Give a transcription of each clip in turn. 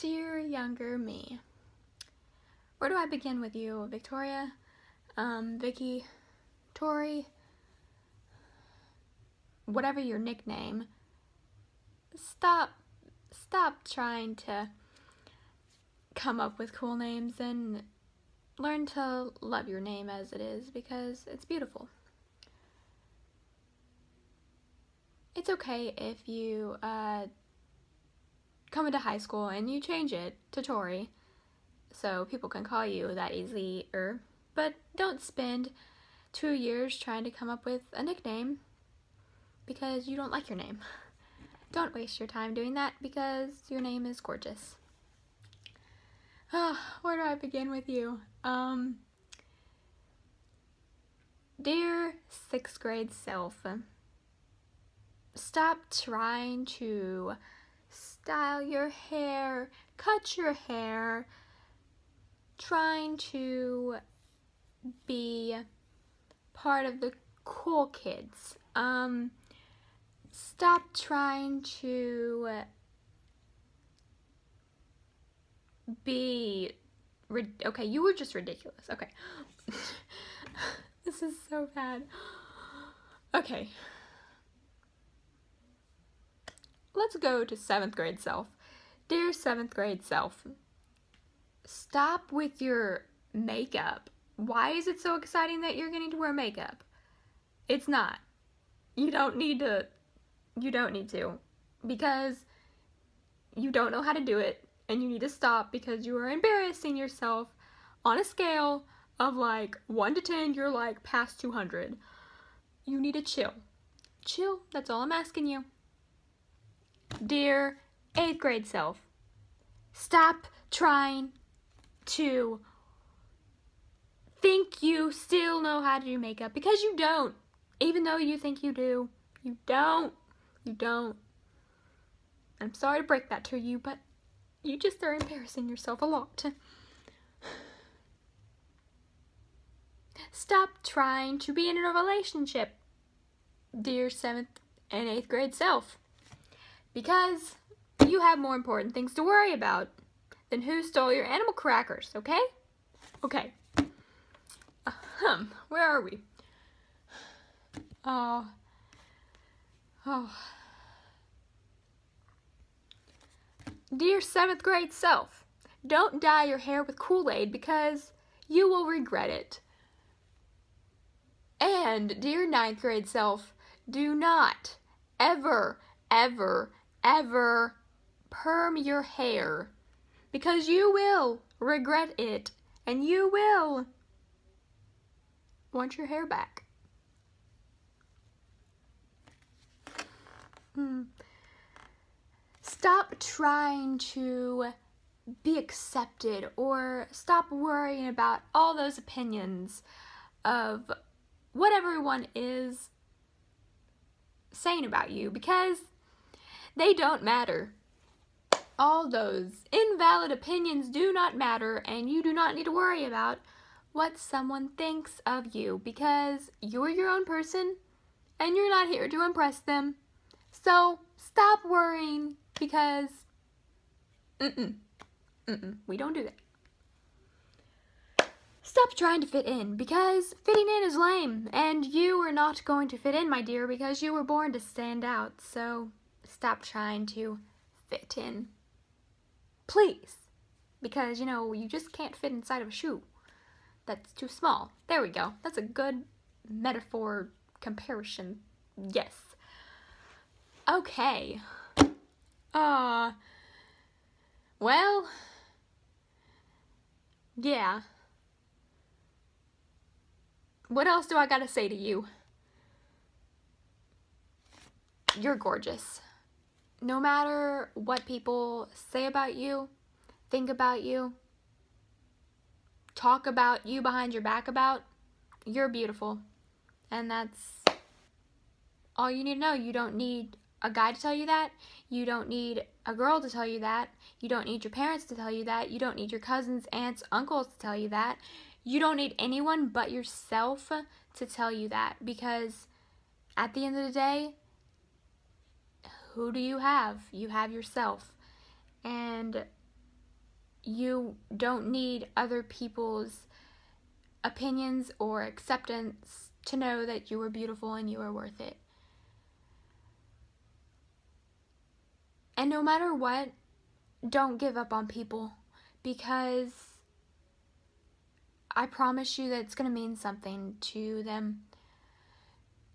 Dear younger me, where do I begin with you? Victoria, Vicky, Tori, whatever your nickname. Stop trying to come up with cool names and learn to love your name as it is, because it's beautiful. It's okay if you come into high school and you change it to Tori so people can call you that easier, but don't spend 2 years trying to come up with a nickname because you don't like your name. Don't waste your time doing that because your name is gorgeous. Where do I begin with you? Dear 6th grade self, stop trying to style your hair, cut your hair, trying to be part of the cool kids. Stop trying to be okay, you were just ridiculous. Okay. This is so bad. Okay. Let's go to 7th grade self. Dear 7th grade self, stop with your makeup. Why is it so exciting that you're getting to wear makeup? It's not. You don't need to, because you don't know how to do it, and you need to stop because you are embarrassing yourself on a scale of like 1 to 10, you're like past 200. You need to chill. Chill, that's all I'm asking you. Dear 8th grade self, stop trying to think you still know how to do makeup, because you don't. Even though you think you do, you don't. You don't. I'm sorry to break that to you, but you just are embarrassing yourself a lot. Stop trying to be in a relationship, dear 7th and 8th grade self, because you have more important things to worry about than who stole your animal crackers, okay? Okay. Where are we? Oh. Dear 7th grade self, don't dye your hair with Kool-Aid because you will regret it. And dear 9th grade self, do not ever perm your hair, because you will regret it and you will want your hair back. Stop trying to be accepted, or stop worrying about all those opinions of what everyone is saying about you, because they don't matter. All those invalid opinions do not matter, and you do not need to worry about what someone thinks of you, because you're your own person and you're not here to impress them. So stop worrying, because we don't do that. Stop trying to fit in, because fitting in is lame, and you are not going to fit in, my dear, because you were born to stand out. So stop trying to fit in, please, because you just can't fit inside of a shoe. That's too small. There we go. That's a good metaphor comparison. Yes. Okay. Well, yeah. What else do I gotta say to you? You're gorgeous. No matter what people say about you, think about you, talk about you behind your back about, you're beautiful. And that's all you need to know. You don't need a guy to tell you that. You don't need a girl to tell you that. You don't need your parents to tell you that. You don't need your cousins, aunts, uncles to tell you that. You don't need anyone but yourself to tell you that, because at the end of the day, who do you have? You have yourself. And You don't need other people's opinions or acceptance to know that you are beautiful and you are worth it. And no matter what, don't give up on people, because I promise you that it's going to mean something to them.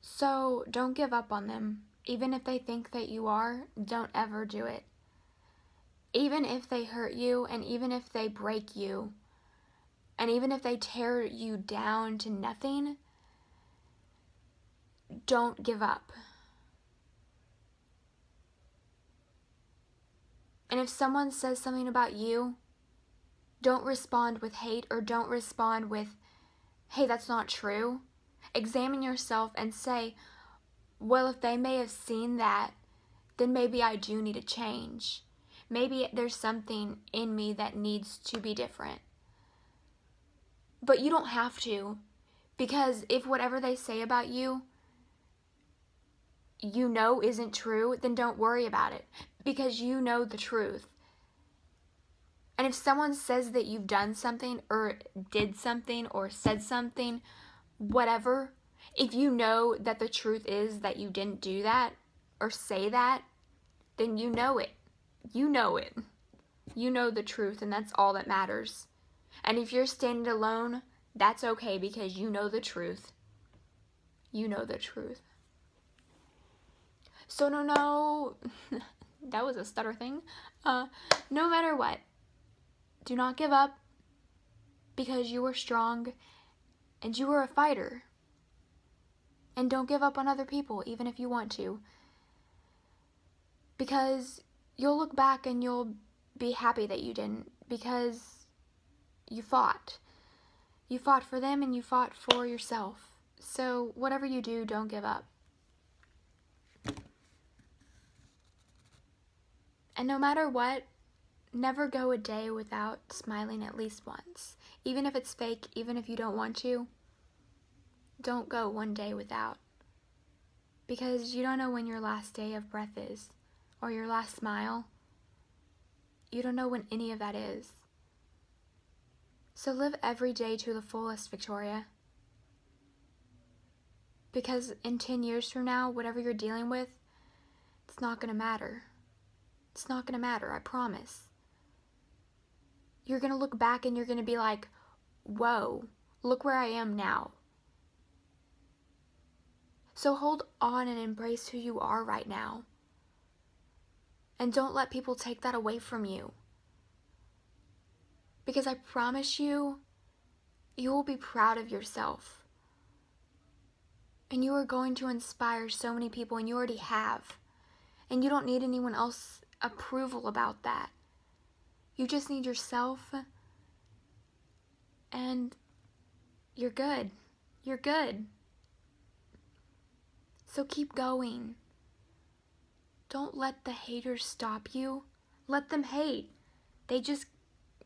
So don't give up on them. Even if they think that you are, don't ever do it. Even if they hurt you, and even if they break you, and even if they tear you down to nothing, don't give up. And if someone says something about you, don't respond with hate, or don't respond with, hey, that's not true. Examine yourself and say, well, if they may have seen that, then maybe I do need to change. Maybe there's something in me that needs to be different. But you don't have to, because if whatever they say about you, you know isn't true, then don't worry about it, because you know the truth. And if someone says that you've done something or did something or said something, whatever, if you know that the truth is that you didn't do that or say that, then you know it. You know it. You know the truth, and that's all that matters. And if you're standing alone, that's okay, because you know the truth. You know the truth. So no, that was a stutter thing. No matter what, do not give up, because you are strong and you are a fighter. And don't give up on other people, even if you want to. Because you'll look back and you'll be happy that you didn't, because you fought. You fought for them and you fought for yourself. So whatever you do, don't give up. And no matter what, never go a day without smiling at least once. Even if it's fake, even if you don't want to, don't go one day without. Because you don't know when your last day of breath is, or your last smile. You don't know when any of that is. So live every day to the fullest, Victoria. Because in 10 years from now, whatever you're dealing with, it's not going to matter. It's not going to matter, I promise. You're going to look back and you're going to be like, whoa, look where I am now. So hold on and embrace who you are right now. And don't let people take that away from you. Because I promise you, you will be proud of yourself. And you are going to inspire so many people, and you already have. And you don't need anyone else's approval about that. You just need yourself, and you're good. You're good. So keep going. Don't let the haters stop you. Let them hate. They just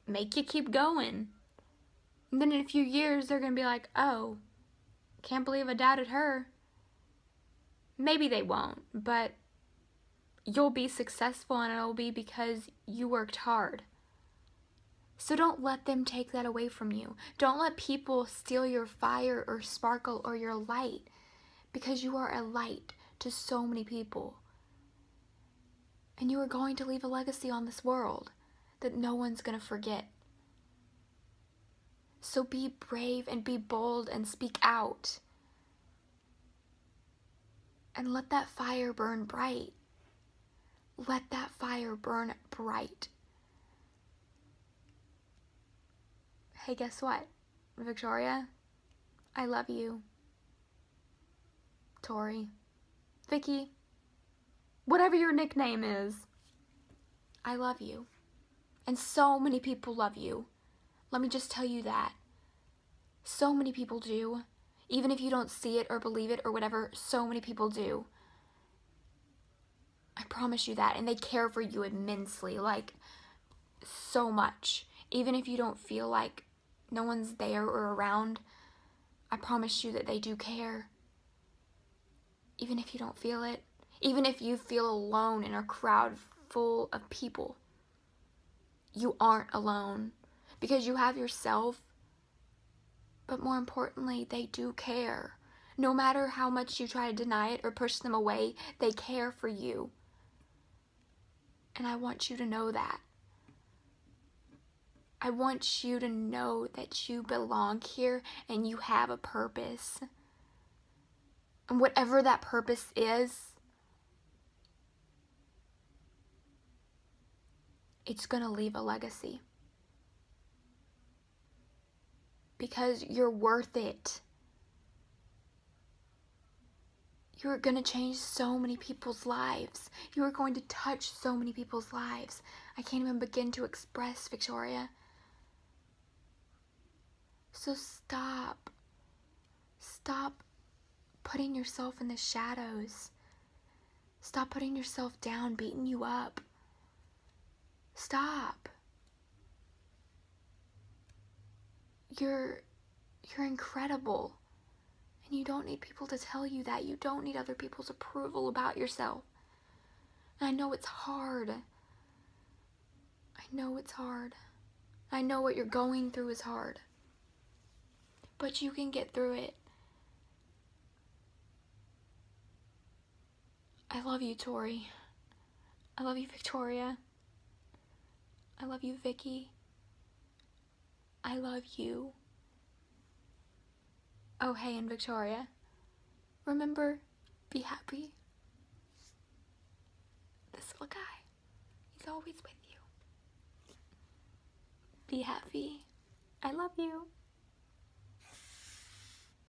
make you keep going. And then in a few years, they're going to be like, oh, can't believe I doubted her. Maybe they won't, but you'll be successful, and it'll be because you worked hard. So don't let them take that away from you. Don't let people steal your fire or sparkle or your light, because you are a light to so many people. And you are going to leave a legacy on this world that no one's going to forget. So be brave and be bold and speak out. And let that fire burn bright. Let that fire burn bright. Hey, guess what, Victoria? I love you. Tori. Vicky. Whatever your nickname is. I love you. And so many people love you. Let me just tell you that. So many people do. Even if you don't see it or believe it or whatever, so many people do. I promise you that. And they care for you immensely. Like, so much. Even if you don't feel like no one's there or around, I promise you that they do care. Even if you don't feel it. Even if you feel alone in a crowd full of people. you aren't alone, because you have yourself, but more importantly, they do care. No matter how much you try to deny it or push them away, they care for you. And I want you to know that. I want you to know that you belong here and you have a purpose. And whatever that purpose is, it's going to leave a legacy. Because you're worth it. You're going to change so many people's lives. You are going to touch so many people's lives. I can't even begin to express, Victoria. So stop. Stop putting yourself in the shadows. Stop putting yourself down, beating you up. Stop. You're incredible. And you don't need people to tell you that. You don't need other people's approval about yourself. And I know it's hard. I know it's hard. I know what you're going through is hard. But you can get through it. I love you, Tori. I love you, Victoria. I love you, Vicky. I love you. Oh, hey, and Victoria. Remember, be happy. This little guy, he's always with you. Be happy. I love you.